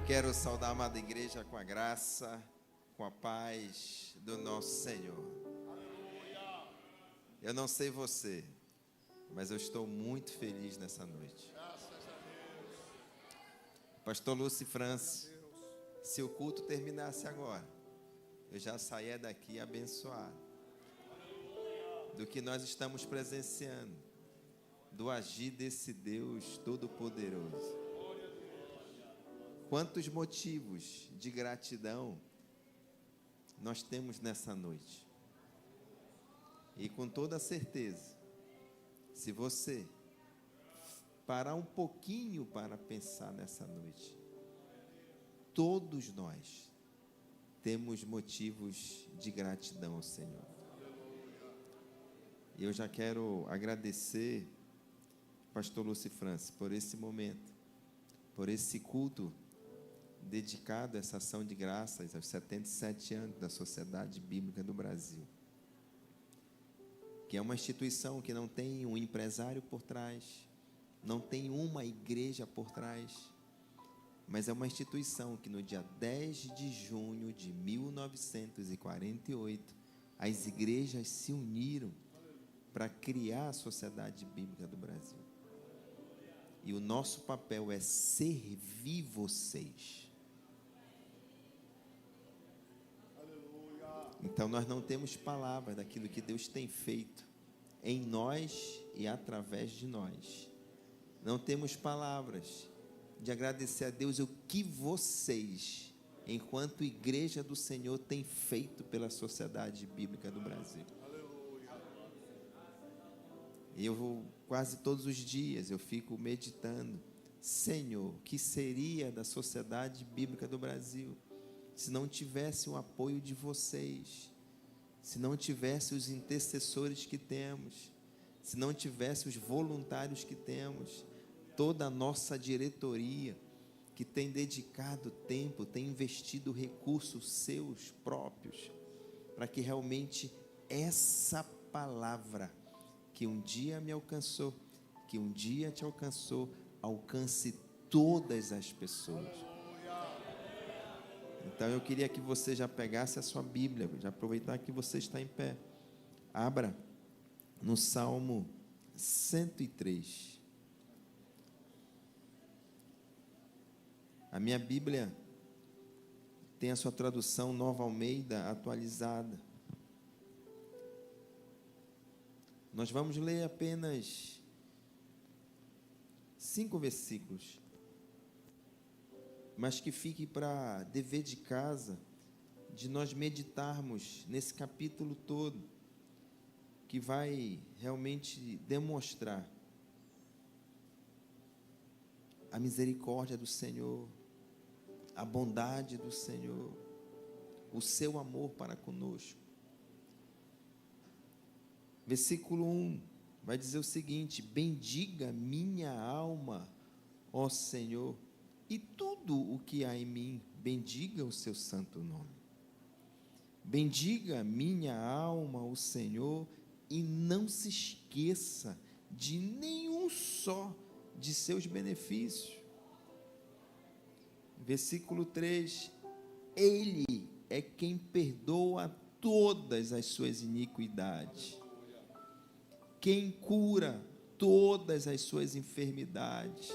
Quero saudar a amada igreja com a graça, com a paz do nosso Senhor. Eu não sei você, mas eu estou muito feliz nessa noite. Pastor Lúcio França, se o culto terminasse agora, eu já saía daqui abençoado do que nós estamos presenciando, do agir desse Deus Todo-Poderoso. Quantos motivos de gratidão nós temos nessa noite. E com toda certeza, se você parar um pouquinho para pensar nessa noite, todos nós temos motivos de gratidão ao Senhor. E eu já quero agradecer, pastor Lúcio França, por esse momento, por esse culto dedicado a essa ação de graças aos 77 anos da Sociedade Bíblica do Brasil, que é uma instituição que não tem um empresário por trás, não tem uma igreja por trás, mas é uma instituição que no dia 10 de junho de 1948, as igrejas se uniram para criar a Sociedade Bíblica do Brasil. E o nosso papel é servir vocês. Então nós não temos palavras daquilo que Deus tem feito em nós e através de nós. Não temos palavras de agradecer a Deus o que vocês, enquanto igreja do Senhor, têm feito pela Sociedade Bíblica do Brasil. E eu vou quase todos os dias, eu fico meditando, Senhor, o que seria da Sociedade Bíblica do Brasil se não tivesse o apoio de vocês, se não tivesse os intercessores que temos, se não tivesse os voluntários que temos, toda a nossa diretoria que tem dedicado tempo, tem investido recursos seus próprios, para que realmente essa palavra que um dia me alcançou, que um dia te alcançou, alcance todas as pessoas. Então eu queria que você já pegasse a sua Bíblia, já aproveitar que você está em pé. Abra no Salmo 103. A minha Bíblia tem a sua tradução Nova Almeida atualizada. Nós vamos ler apenas 5 versículos, mas que fique para dever de casa, de nós meditarmos nesse capítulo todo, que vai realmente demonstrar a misericórdia do Senhor, a bondade do Senhor, o seu amor para conosco. Versículo 1 vai dizer o seguinte: bendiga minha alma, ó Senhor, e tudo o que há em mim, bendiga o seu santo nome. Bendiga minha alma o Senhor, e não se esqueça de nenhum só de seus benefícios. Versículo 3: Ele é quem perdoa todas as suas iniquidades, quem cura todas as suas enfermidades.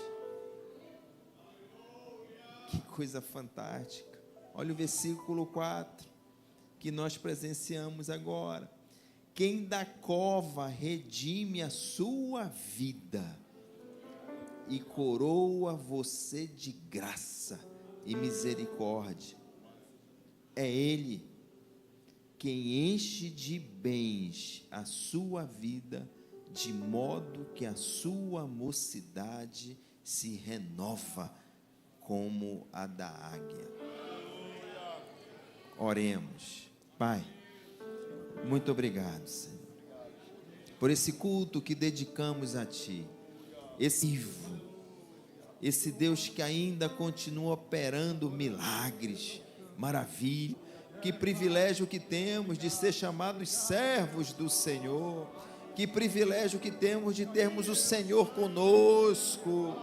Que coisa fantástica. Olha o versículo 4, que nós presenciamos agora. Quem da cova redime a sua vida e coroa você de graça e misericórdia. É Ele quem enche de bens a sua vida, de modo que a sua mocidade se renova como a da águia. Oremos. Pai, muito obrigado, Senhor, por esse culto que dedicamos a Ti, esse Deus que ainda continua operando milagres, maravilha. Que privilégio que temos de ser chamados servos do Senhor, que privilégio que temos de termos o Senhor conosco.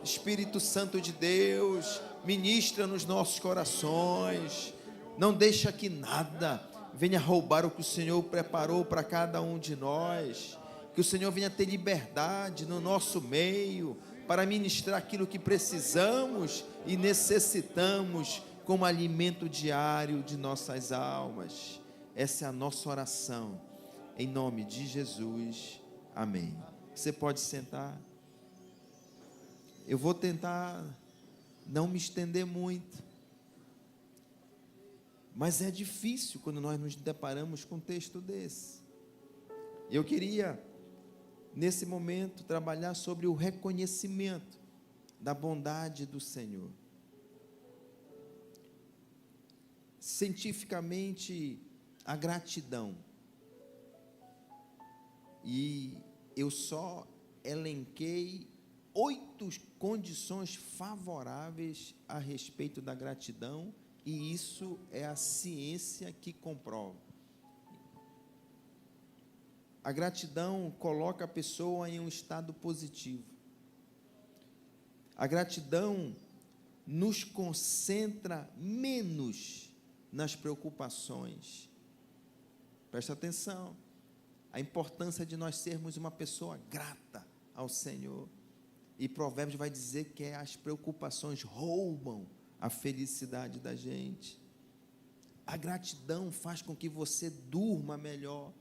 Espírito Santo de Deus, ministra nos nossos corações. Não deixa que nada venha roubar o que o Senhor preparou para cada um de nós. Que o Senhor venha ter liberdade no nosso meio para ministrar aquilo que precisamos e necessitamos como alimento diário de nossas almas. Essa é a nossa oração, em nome de Jesus, amém. Você pode sentar. Eu vou tentar não me estender muito, mas é difícil quando nós nos deparamos com um texto desse. Eu queria, nesse momento, trabalhar sobre o reconhecimento da bondade do Senhor. Cientificamente, a gratidão, e eu só elenquei 8 condições favoráveis a respeito da gratidão, e isso é a ciência que comprova. A gratidão coloca a pessoa em um estado positivo. A gratidão nos concentra menos nas preocupações. Presta atenção, a importância de nós sermos uma pessoa grata ao Senhor. E Provérbios vai dizer que as preocupações roubam a felicidade da gente. A gratidão faz com que você durma melhor.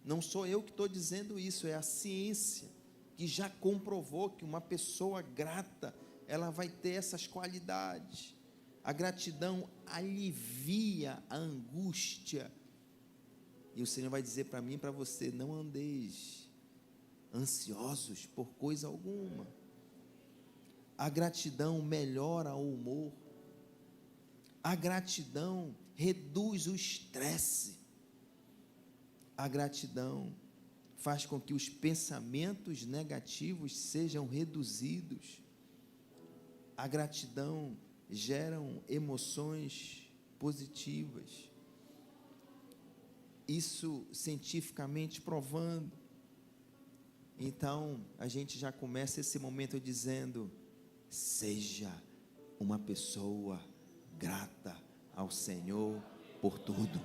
Não sou eu que estou dizendo isso, é a ciência que já comprovou que uma pessoa grata, ela vai ter essas qualidades. A gratidão alivia a angústia. E o Senhor vai dizer para mim e para você: não andeis ansiosos por coisa alguma. A gratidão melhora o humor. A gratidão reduz o estresse. A gratidão faz com que os pensamentos negativos sejam reduzidos. A gratidão gera emoções positivas. Isso cientificamente provando. Então, a gente já começa esse momento dizendo: seja uma pessoa grata ao Senhor por tudo.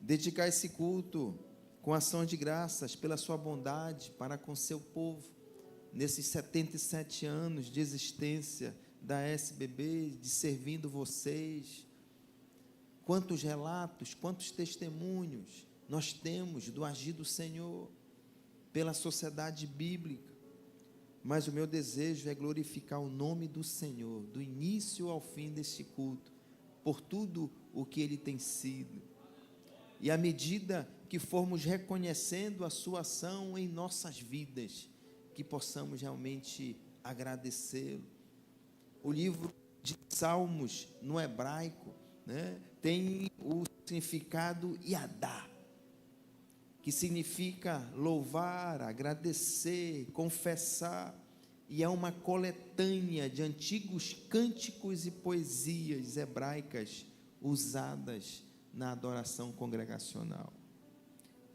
Dedicar esse culto com ação de graças pela sua bondade para com seu povo, nesses 77 anos de existência da SBB, de servindo vocês. Quantos relatos, quantos testemunhos nós temos do agir do Senhor pela sociedade bíblica. Mas o meu desejo é glorificar o nome do Senhor, do início ao fim deste culto, por tudo o que Ele tem sido. E à medida que formos reconhecendo a sua ação em nossas vidas, que possamos realmente agradecê-lo. O livro de Salmos, no hebraico, tem o significado Yadá, que significa louvar, agradecer, confessar, e é uma coletânea de antigos cânticos e poesias hebraicas usadas na adoração congregacional.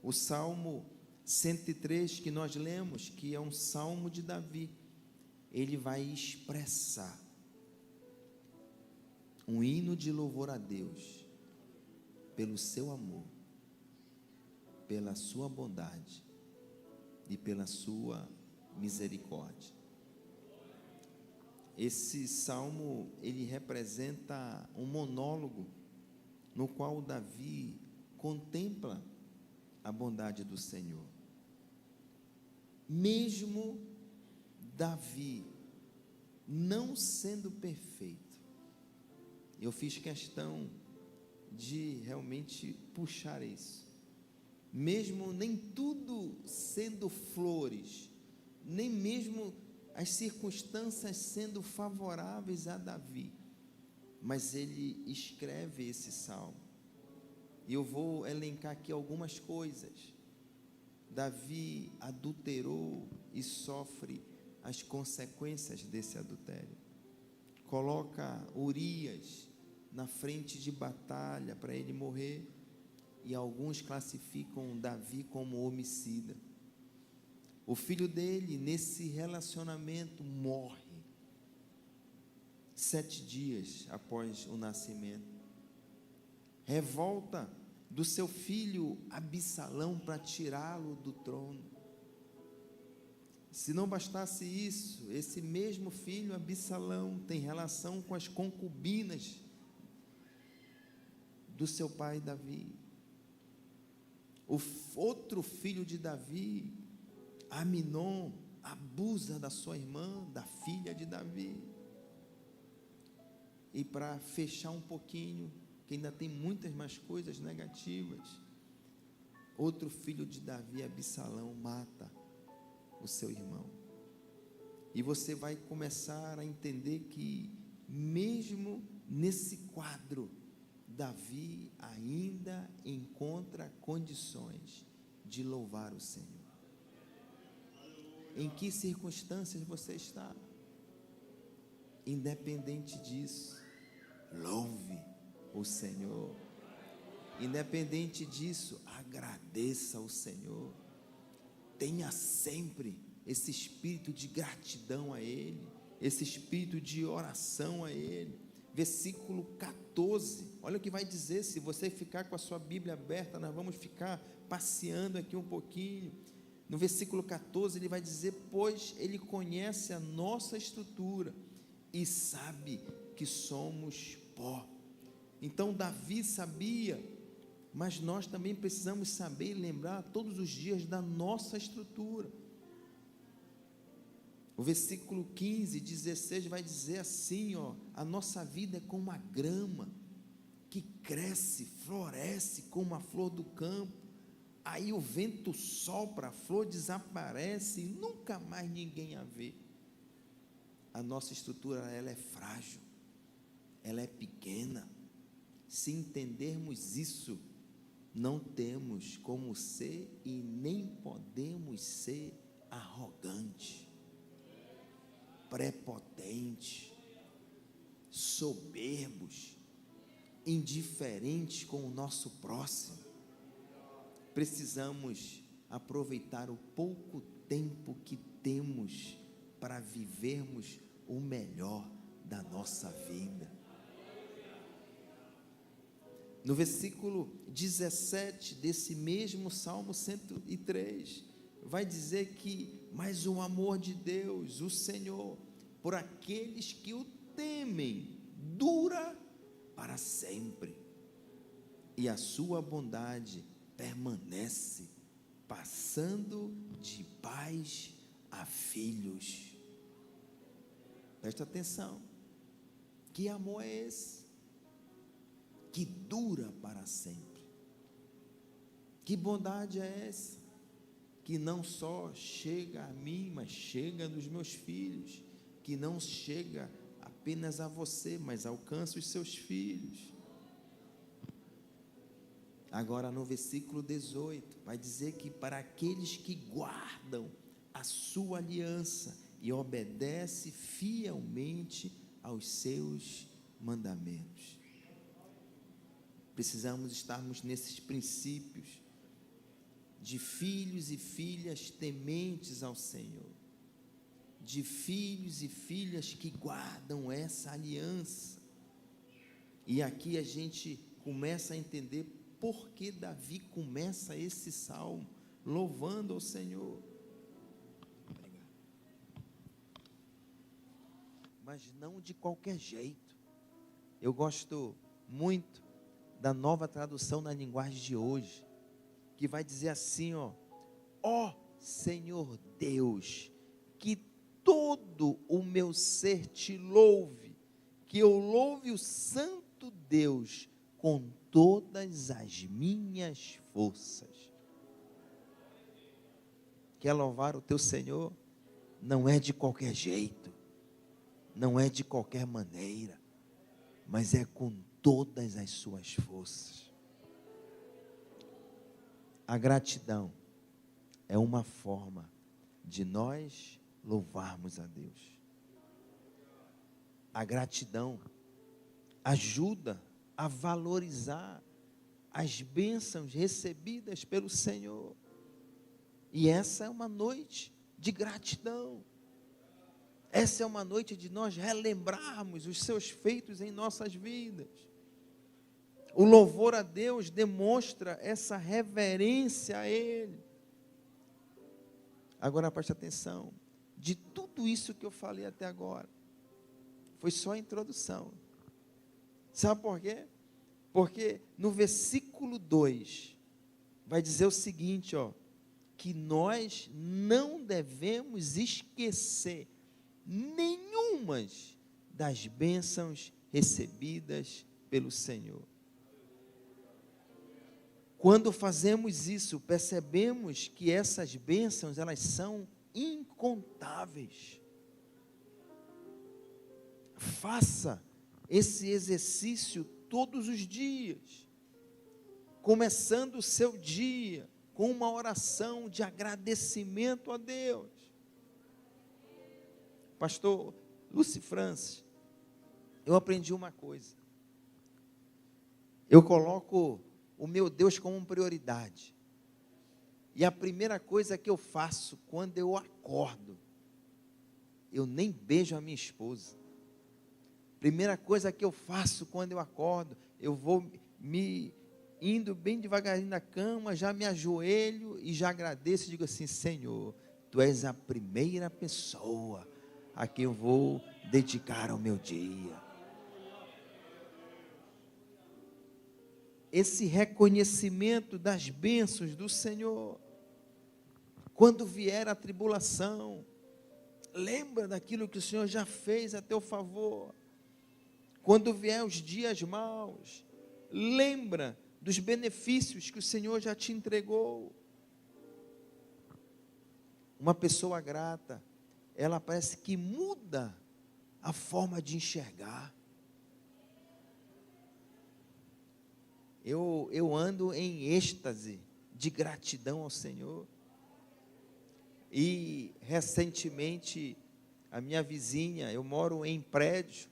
O Salmo 103 que nós lemos, que é um salmo de Davi, ele vai expressar um hino de louvor a Deus pelo seu amor, pela sua bondade e pela sua misericórdia. Esse salmo, ele representa um monólogo no qual Davi contempla a bondade do Senhor. Mesmo Davi não sendo perfeito, eu fiz questão de realmente puxar isso. Mesmo nem tudo sendo flores, nem mesmo as circunstâncias sendo favoráveis a Davi, mas ele escreve esse salmo. E eu vou elencar aqui algumas coisas. Davi adulterou e sofre as consequências desse adultério. Coloca Urias na frente de batalha para ele morrer, e alguns classificam Davi como homicida. O filho dele, nesse relacionamento, morre 7 dias após o nascimento. Revolta do seu filho Absalão para tirá-lo do trono. Se não bastasse isso, esse mesmo filho Absalão tem relação com as concubinas do seu pai Davi. O outro filho de Davi, Aminon, abusa da sua irmã, da filha de Davi. E para fechar um pouquinho, que ainda tem muitas mais coisas negativas, outro filho de Davi, Absalão, mata o seu irmão. E você vai começar a entender que, mesmo nesse quadro, Davi ainda encontra condições de louvar o Senhor. Em que circunstâncias você está? Independente disso, louve o Senhor. Independente disso, agradeça ao Senhor. Tenha sempre esse espírito de gratidão a Ele, esse espírito de oração a Ele. Versículo 14, olha o que vai dizer. Se você ficar com a sua Bíblia aberta, nós vamos ficar passeando aqui um pouquinho. No versículo 14 ele vai dizer: pois Ele conhece a nossa estrutura e sabe que somos pó. Então Davi sabia, mas nós também precisamos saber e lembrar todos os dias da nossa estrutura. O versículo 15, 16 vai dizer assim, a nossa vida é como a grama, que cresce, floresce como a flor do campo. Aí o vento sopra, a flor desaparece e nunca mais ninguém a vê. A nossa estrutura, ela é frágil, ela é pequena. Se entendermos isso, não temos como ser e nem podemos ser arrogantes, prepotentes, soberbos, indiferentes com o nosso próximo. Precisamos aproveitar o pouco tempo que temos para vivermos o melhor da nossa vida. No versículo 17 desse mesmo Salmo 103, vai dizer que, mas o amor de Deus, o Senhor, por aqueles que o temem, dura para sempre, e a sua bondade permanece, passando de pais a filhos. Presta atenção, que amor é esse? Que dura para sempre. Que bondade é essa? Que não só chega a mim, mas chega nos meus filhos, que não chega apenas a você, mas alcança os seus filhos. Agora no versículo 18, vai dizer que para aqueles que guardam a sua aliança e obedecem fielmente aos seus mandamentos. Precisamos estarmos nesses princípios de filhos e filhas tementes ao Senhor, de filhos e filhas que guardam essa aliança. E aqui a gente começa a entender por que Davi começa esse salmo louvando ao Senhor. Mas não de qualquer jeito. Eu gosto muito da Nova Tradução na linguagem de hoje, que vai dizer assim, ó Senhor Deus, que todo o meu ser te louve, que eu louve o santo Deus com todas as minhas forças. Quer louvar o teu Senhor? Não é de qualquer jeito, não é de qualquer maneira, mas é com todas as suas forças. A gratidão é uma forma de nós louvarmos a Deus. A gratidão ajuda a valorizar as bênçãos recebidas pelo Senhor. E essa é uma noite de gratidão. Essa é uma noite de nós relembrarmos os seus feitos em nossas vidas. O louvor a Deus demonstra essa reverência a Ele. Agora preste atenção, de tudo isso que eu falei até agora, foi só a introdução. Sabe por quê? Porque no versículo 2, vai dizer o seguinte, que nós não devemos esquecer nenhumas das bênçãos recebidas pelo Senhor. Quando fazemos isso, percebemos que essas bênçãos, elas são incontáveis. Faça esse exercício todos os dias, começando o seu dia com uma oração de agradecimento a Deus. Pastor Lúcio Francis, eu aprendi uma coisa. Eu coloco o meu Deus como prioridade. E a primeira coisa que eu faço quando eu acordo, eu nem beijo a minha esposa. Primeira coisa que eu faço quando eu acordo, eu vou me indo bem devagarinho na cama, já me ajoelho e já agradeço e digo assim: Senhor, Tu és a primeira pessoa a quem eu vou dedicar o meu dia. Esse reconhecimento das bênçãos do Senhor. Quando vier a tribulação, lembra daquilo que o Senhor já fez a teu favor. Quando vier os dias maus, lembra dos benefícios que o Senhor já te entregou. Uma pessoa grata, ela parece que muda a forma de enxergar. Eu ando em êxtase de gratidão ao Senhor. E recentemente, a minha vizinha, eu moro em prédio,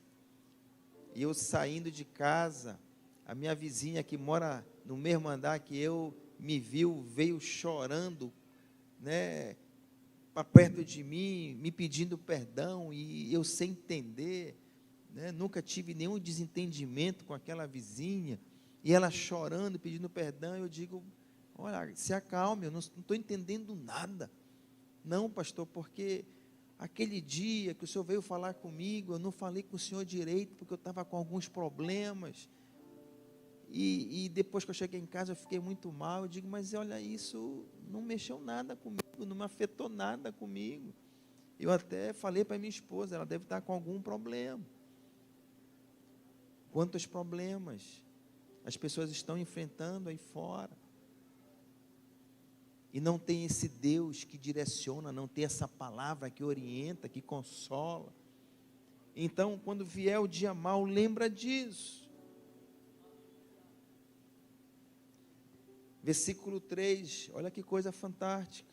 e eu saindo de casa, a minha vizinha que mora no mesmo andar que eu, me viu, veio chorando, para perto de mim, me pedindo perdão, e eu sem entender, nunca tive nenhum desentendimento com aquela vizinha, e ela chorando, pedindo perdão. Eu digo: olha, se acalme, eu não estou entendendo nada. Não, pastor, porque aquele dia que o senhor veio falar comigo, eu não falei com o senhor direito, porque eu estava com alguns problemas, e depois que eu cheguei em casa, eu fiquei muito mal. Eu digo: mas olha, isso não mexeu nada comigo, não me afetou nada comigo. Eu até falei para minha esposa, ela deve estar com algum problema. Quantos problemas as pessoas estão enfrentando aí fora, e não tem esse Deus que direciona, não tem essa palavra que orienta, que consola. Então, quando vier o dia mau, lembra disso. Versículo 3, olha que coisa fantástica.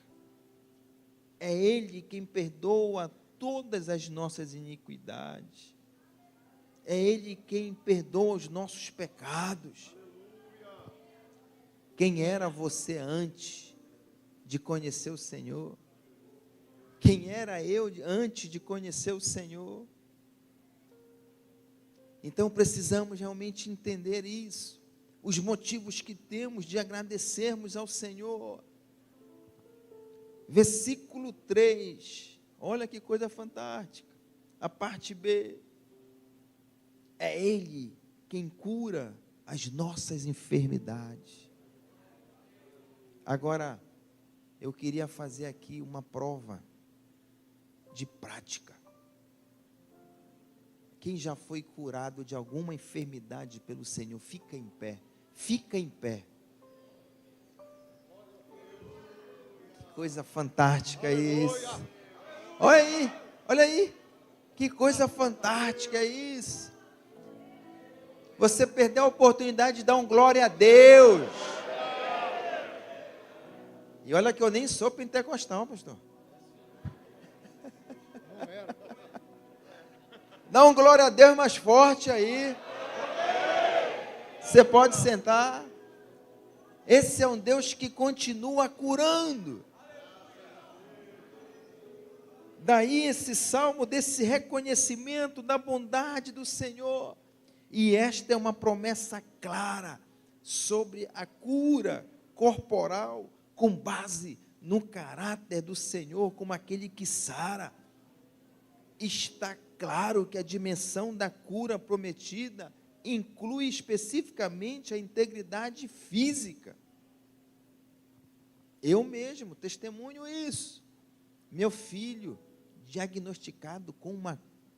É Ele quem perdoa todas as nossas iniquidades. É Ele quem perdoa os nossos pecados. Quem era você antes de conhecer o Senhor? Quem era eu antes de conhecer o Senhor? Então precisamos realmente entender isso, os motivos que temos de agradecermos ao Senhor. Versículo 3, olha que coisa fantástica, a parte B. É Ele quem cura as nossas enfermidades. Agora, eu queria fazer aqui uma prova de prática. Quem já foi curado de alguma enfermidade pelo Senhor, fica em pé. Fica em pé. Que coisa fantástica isso. Olha aí. Que coisa fantástica isso. Você perdeu a oportunidade de dar um glória a Deus. E olha que eu nem sou pentecostal, pastor. Dá um glória a Deus mais forte aí. Você pode sentar. Esse é um Deus que continua curando. Daí esse salmo, desse reconhecimento da bondade do Senhor. E esta é uma promessa clara sobre a cura corporal, com base no caráter do Senhor, como aquele que sara. Está claro que a dimensão da cura prometida inclui especificamente a integridade física. Eu mesmo testemunho isso. Meu filho, diagnosticado com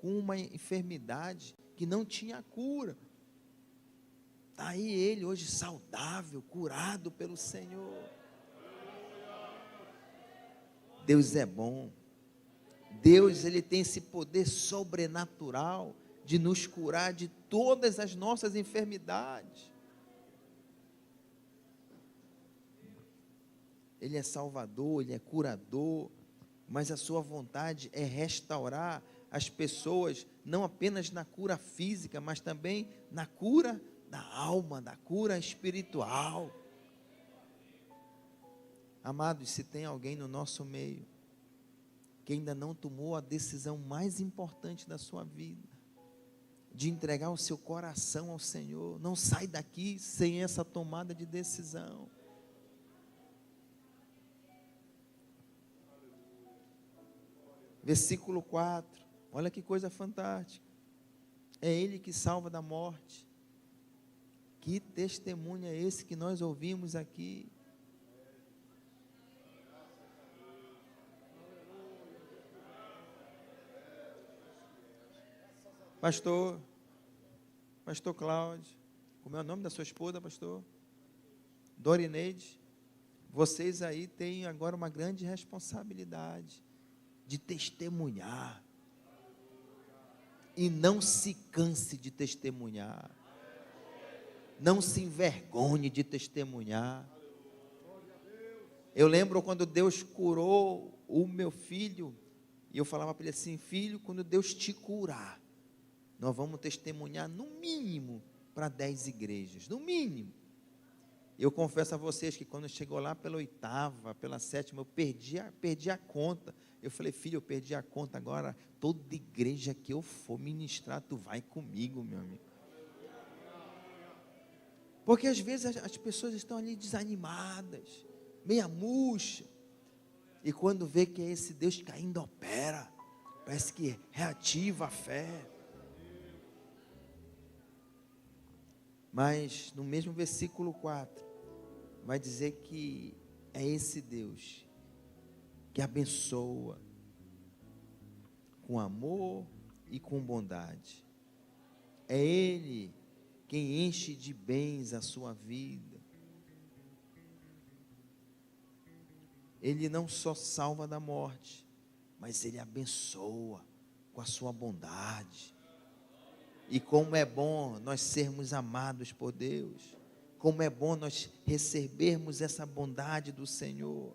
uma enfermidade que não tinha cura. Está aí ele hoje saudável, curado pelo Senhor. Deus é bom. Deus, ele tem esse poder sobrenatural de nos curar de todas as nossas enfermidades. Ele é salvador, ele é curador, mas a sua vontade é restaurar as pessoas, não apenas na cura física, mas também na cura da alma, da cura espiritual. Amados, se tem alguém no nosso meio que ainda não tomou a decisão mais importante da sua vida, de entregar o seu coração ao Senhor, não sai daqui sem essa tomada de decisão. Versículo 4, olha que coisa fantástica. É Ele que salva da morte. Que testemunho é esse que nós ouvimos aqui? Pastor Cláudio, como é o nome da sua esposa, pastor? Dorineide, vocês aí têm agora uma grande responsabilidade de testemunhar. E não se canse de testemunhar. Não se envergonhe de testemunhar. Eu lembro quando Deus curou o meu filho, e eu falava para ele assim: filho, quando Deus te curar, nós vamos testemunhar no mínimo para 10 igrejas, no mínimo. Eu confesso a vocês que quando chegou lá pela 8ª, pela 7ª, eu perdi a conta. Eu falei: filho, eu perdi a conta, agora toda igreja que eu for ministrar, tu vai comigo, meu amigo. Porque às vezes as pessoas estão ali desanimadas, meia murcha, e quando vê que é esse Deus que ainda opera, parece que reativa a fé. Mas no mesmo versículo 4, vai dizer que é esse Deus que abençoa com amor e com bondade. É Ele quem enche de bens a sua vida. Ele não só salva da morte, mas Ele abençoa com a sua bondade. E como é bom nós sermos amados por Deus, como é bom nós recebermos essa bondade do Senhor.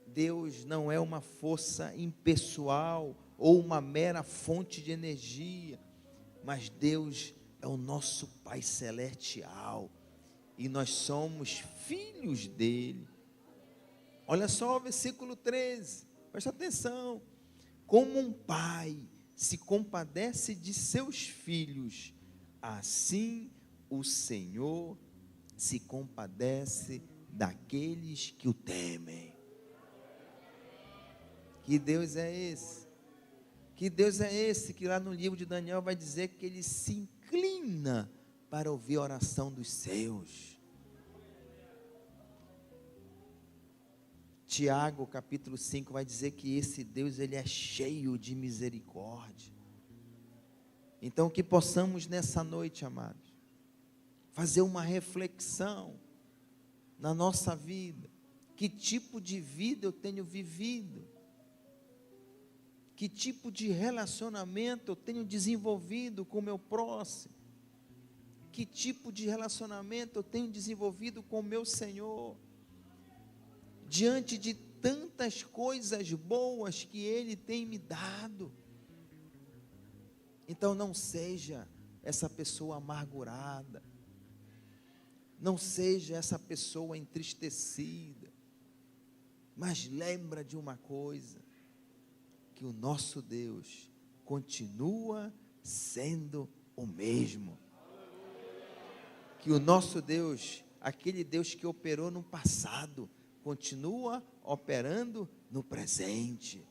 Deus não é uma força impessoal ou uma mera fonte de energia, mas Deus é o nosso Pai celestial e nós somos filhos dele. Olha só o versículo 13, presta atenção. Como um pai se compadece de seus filhos, assim o Senhor se compadece daqueles que o temem. Que Deus é esse? Que Deus é esse que lá no livro de Daniel vai dizer que ele se inclina para ouvir a oração dos seus. Tiago capítulo 5 vai dizer que esse Deus, ele é cheio de misericórdia. Então que possamos nessa noite, amados, fazer uma reflexão na nossa vida. Que tipo de vida eu tenho vivido? Que tipo de relacionamento eu tenho desenvolvido com o meu próximo? Que tipo de relacionamento eu tenho desenvolvido com o meu Senhor? Diante de tantas coisas boas que Ele tem me dado. Então não seja essa pessoa amargurada. Não seja essa pessoa entristecida. Mas lembra de uma coisa, que o nosso Deus continua sendo o mesmo. Que o nosso Deus, aquele Deus que operou no passado, continua operando no presente.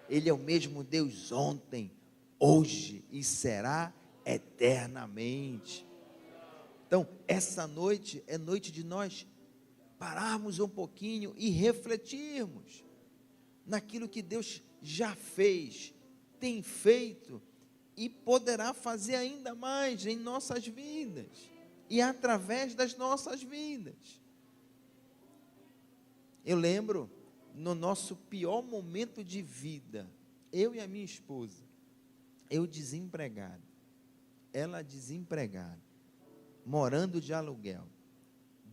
Ele é o mesmo Deus ontem, hoje e será eternamente. Então, essa noite é noite de nós pararmos um pouquinho e refletirmos naquilo que Deus já fez, tem feito e poderá fazer ainda mais em nossas vidas e através das nossas vidas. Eu lembro, no nosso pior momento de vida, eu e a minha esposa, eu desempregado, ela desempregada, morando de aluguel,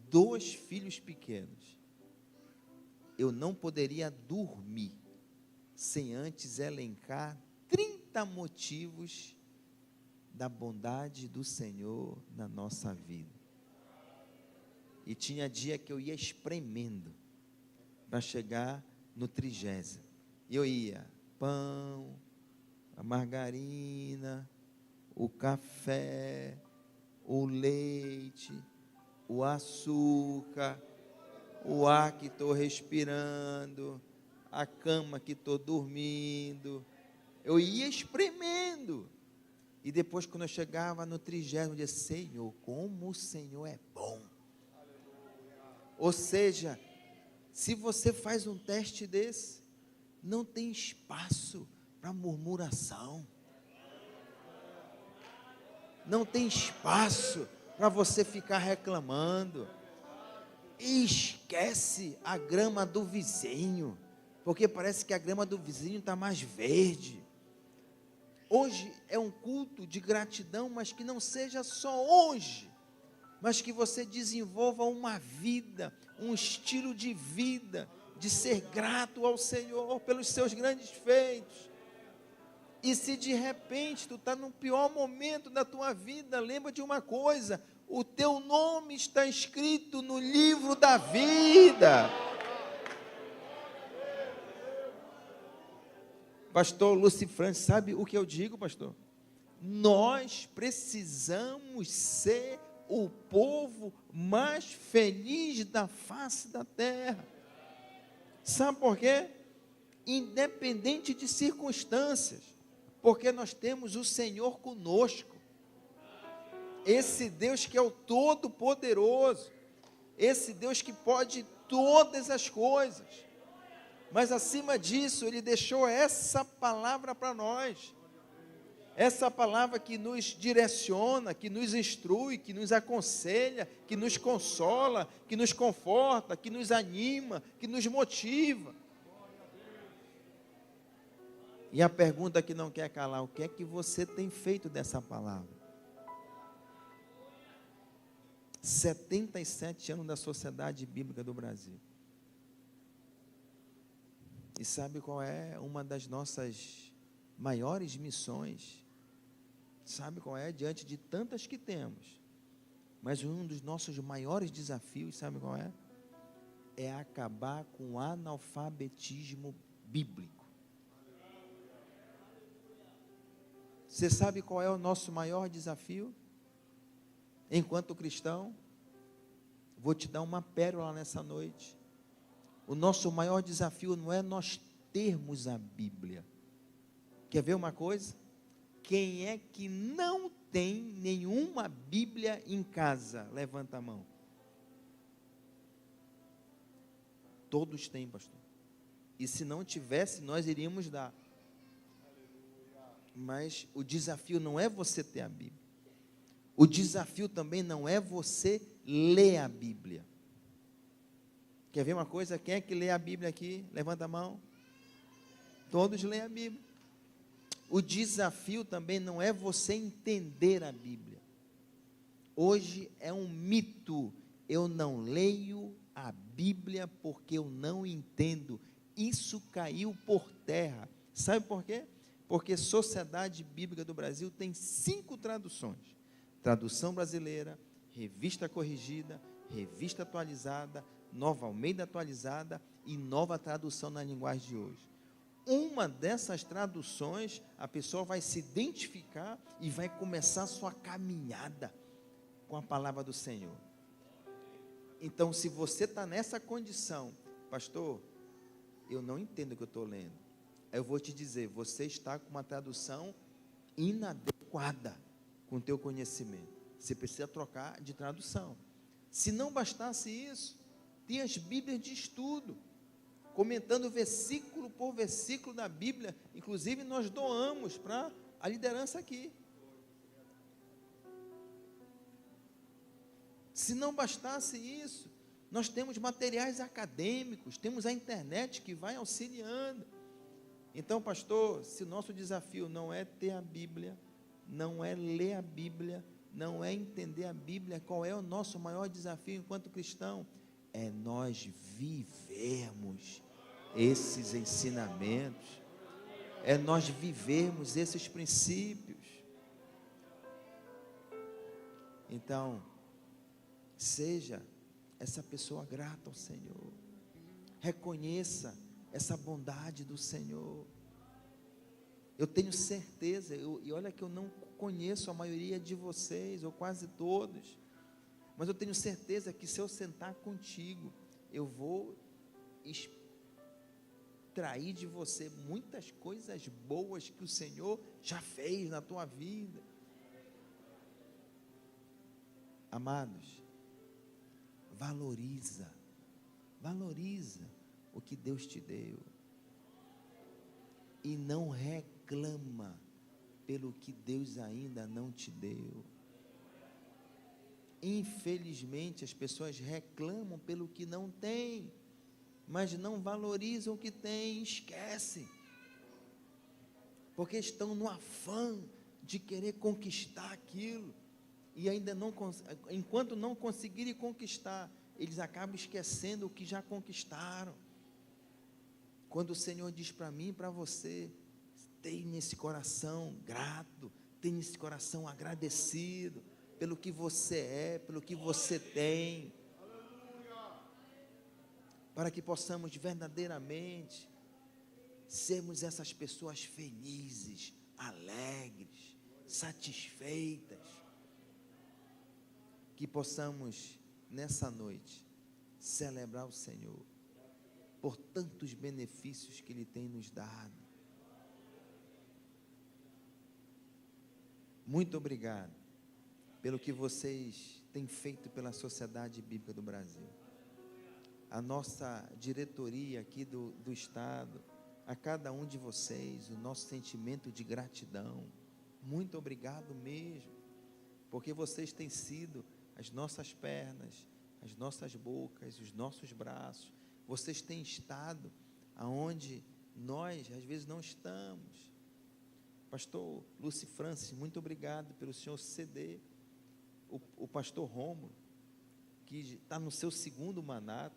2 filhos pequenos, eu não poderia dormir sem antes elencar 30 motivos da bondade do Senhor na nossa vida. E tinha dia que eu ia espremendo para chegar no 30º. E eu ia, pão, a margarina, o café, o leite, o açúcar, o ar que estou respirando, a cama que estou dormindo. Eu ia espremendo. E depois, quando eu chegava no 30º, eu dizia: Senhor, como o Senhor é bom. Ou seja, se você faz um teste desse, não tem espaço para murmuração. Não tem espaço para você ficar reclamando. E esquece a grama do vizinho, porque parece que a grama do vizinho está mais verde. Hoje é um culto de gratidão, mas que não seja só hoje, mas que você desenvolva uma vida, um estilo de vida, de ser grato ao Senhor pelos seus grandes feitos. E se de repente tu está no pior momento da tua vida, lembra de uma coisa: o teu nome está escrito no livro da vida. Pastor Lucifrante, sabe o que eu digo, pastor? Nós precisamos ser o povo mais feliz da face da terra. Sabe por quê? Independente de circunstâncias, porque nós temos o Senhor conosco. Esse Deus que é o Todo-Poderoso, esse Deus que pode todas as coisas, mas acima disso, Ele deixou essa palavra para nós, essa palavra que nos direciona, que nos instrui, que nos aconselha, que nos consola, que nos conforta, que nos anima, que nos motiva. E a pergunta que não quer calar: o que é que você tem feito dessa palavra? 77 anos da Sociedade Bíblica do Brasil. E sabe qual é uma das nossas maiores missões? Sabe qual é? Diante de tantas que temos, mas um dos nossos maiores desafios, sabe qual é? É acabar com o analfabetismo bíblico. Você sabe qual é o nosso maior desafio? Enquanto cristão, vou te dar uma pérola nessa noite. O nosso maior desafio não é nós termos a Bíblia. Quer ver uma coisa? Quem é que não tem nenhuma Bíblia em casa? Levanta a mão. Todos têm, pastor. E se não tivesse, nós iríamos dar. Mas o desafio não é você ter a Bíblia. O desafio também não é você ler a Bíblia. Quer ver uma coisa? Quem é que lê a Bíblia aqui? Levanta a mão. Todos leem a Bíblia. O desafio também não é você entender a Bíblia. Hoje é um mito: eu não leio a Bíblia porque eu não entendo. Isso caiu por terra. Sabe por quê? Porque Sociedade Bíblica do Brasil tem 5 traduções: Tradução Brasileira, Revista Corrigida, Revista Atualizada, Nova Almeida Atualizada e Nova Tradução na Linguagem de Hoje. uma dessas traduções, a pessoa vai se identificar e vai começar a sua caminhada com a palavra do Senhor. Então, se você está nessa condição, pastor, eu não entendo o que eu estou lendo, eu vou te dizer, você está com uma tradução inadequada com o teu conhecimento. Você precisa trocar de tradução. Se não bastasse isso, tem as Bíblias de estudo, comentando versículo por versículo da Bíblia. Inclusive nós doamos para a liderança aqui. Se não bastasse isso, nós temos materiais acadêmicos, temos a internet que vai auxiliando. Então, pastor, se o nosso desafio não é ter a Bíblia, não é ler a Bíblia, não é entender a Bíblia, qual é o nosso maior desafio enquanto cristão? É nós vivermos esses ensinamentos, é nós vivermos esses princípios. Então, seja essa pessoa grata ao Senhor, reconheça essa bondade do Senhor. Eu tenho certeza, e olha que eu não conheço a maioria de vocês, ou quase todos, mas eu tenho certeza que se eu sentar contigo, eu vou extrair de você muitas coisas boas que o Senhor já fez na tua vida. Amados, valoriza o que Deus te deu, e não reclama pelo que Deus ainda não te deu. Infelizmente as pessoas reclamam pelo que não tem, mas não valorizam o que tem, esquecem, porque estão no afã de querer conquistar aquilo, e ainda não, enquanto não conseguirem conquistar, eles acabam esquecendo o que já conquistaram. Quando o Senhor diz para mim e para você, tenha esse coração grato, tenha esse coração agradecido pelo que você é, pelo que você tem, para que possamos verdadeiramente sermos essas pessoas felizes, alegres, satisfeitas, que possamos nessa noite celebrar o Senhor por tantos benefícios que Ele tem nos dado. Muito obrigado pelo que vocês têm feito pela Sociedade Bíblica do Brasil. A nossa diretoria aqui do Estado, a cada um de vocês, o nosso sentimento de gratidão. Muito obrigado mesmo, porque vocês têm sido as nossas pernas, as nossas bocas, os nossos braços. Vocês têm estado aonde nós às vezes não estamos. Pastor Lúcio Francis, muito obrigado pelo senhor ceder. O pastor Rômulo, que está no seu segundo mandato,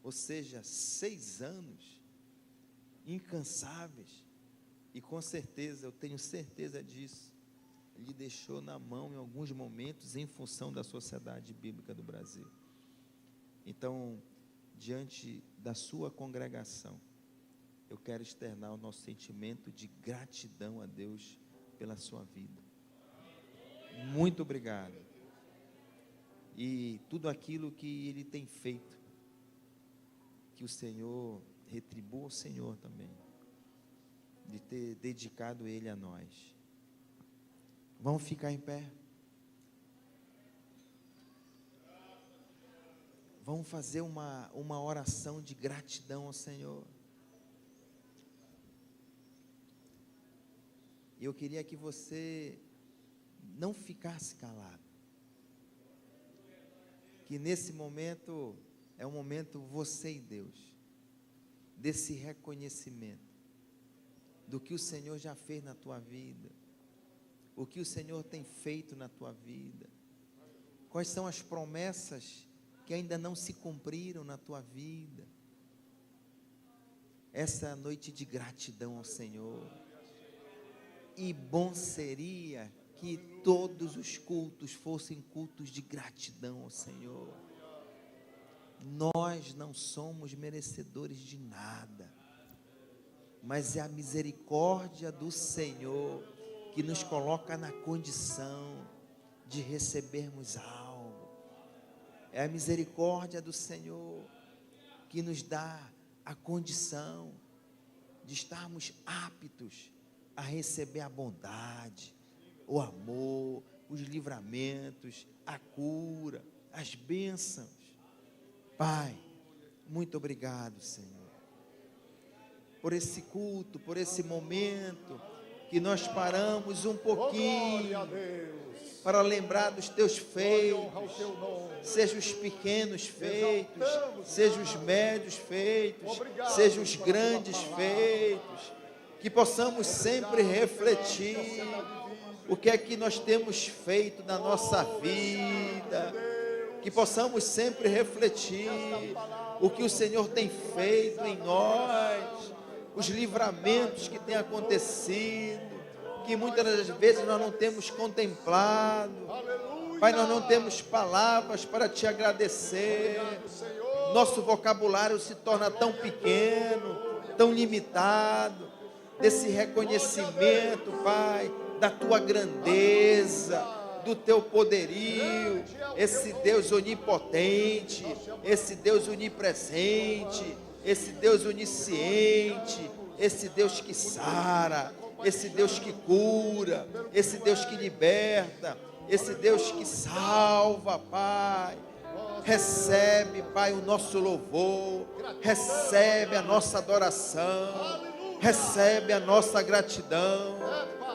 ou seja, 6 anos, incansáveis, e com certeza, eu tenho certeza disso, ele deixou na mão em alguns momentos, em função da Sociedade Bíblica do Brasil. Então, diante da sua congregação, eu quero externar o nosso sentimento de gratidão a Deus pela sua vida. Muito obrigado. E tudo aquilo que Ele tem feito, que o Senhor retribua ao Senhor também, de ter dedicado Ele a nós. Vamos ficar em pé. Vamos fazer uma oração de gratidão ao Senhor. E eu queria que você não ficasse calado. Que nesse momento, é um momento você e Deus, desse reconhecimento, do que o Senhor já fez na tua vida, o que o Senhor tem feito na tua vida, quais são as promessas que ainda não se cumpriram na tua vida. Essa é a noite de gratidão ao Senhor. E bom seria que todos os cultos fossem cultos de gratidão ao Senhor. Nós não somos merecedores de nada. mas é a misericórdia do Senhor que nos coloca na condição de recebermos algo. É a misericórdia do Senhor que nos dá a condição de estarmos aptos a receber a bondade, o amor, os livramentos, a cura, as bênçãos. Pai, muito obrigado, Senhor, por esse culto, por esse momento que nós paramos um pouquinho para lembrar dos teus feitos, seja os pequenos feitos, seja os médios feitos, seja os grandes feitos, que possamos sempre refletir o que é que nós temos feito na nossa vida, que possamos sempre refletir o que o Senhor tem feito em nós, os livramentos que têm acontecido, que muitas das vezes nós não temos contemplado. Pai, nós não temos palavras para te agradecer. Nosso vocabulário se torna tão pequeno, tão limitado, desse reconhecimento, Pai, da tua grandeza, do teu poderio, esse Deus onipotente, esse Deus onipresente, esse Deus onisciente, esse Deus que sara, esse Deus que cura, esse Deus que liberta, esse Deus que salva, Pai. Recebe, Pai, o nosso louvor, recebe a nossa adoração, recebe a nossa gratidão.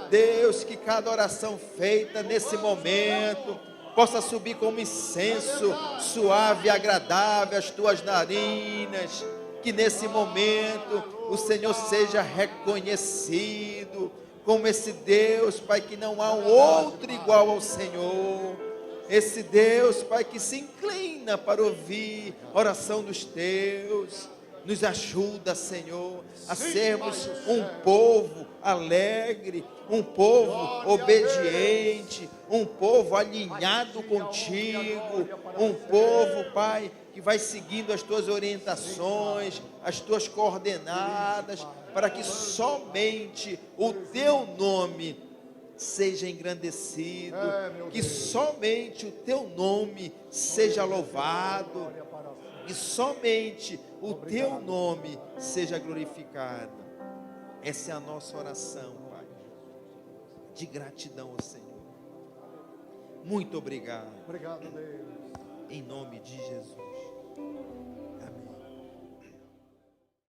Deus, que cada oração feita nesse momento possa subir como incenso suave e agradável às tuas narinas, que nesse momento o Senhor seja reconhecido como esse Deus, Pai, que não há um outro igual ao Senhor, esse Deus, Pai, que se inclina para ouvir a oração dos teus. Nos ajuda, Senhor, a sermos um povo alegre, um povo obediente, um povo alinhado contigo, um povo, Pai, que vai seguindo as tuas orientações, as tuas coordenadas, para que somente o teu nome seja engrandecido, que somente o teu nome seja louvado, que somente o teu nome seja glorificado. Essa é a nossa oração, Pai, de gratidão ao Senhor. Muito obrigado. Obrigado, Deus. Em nome de Jesus.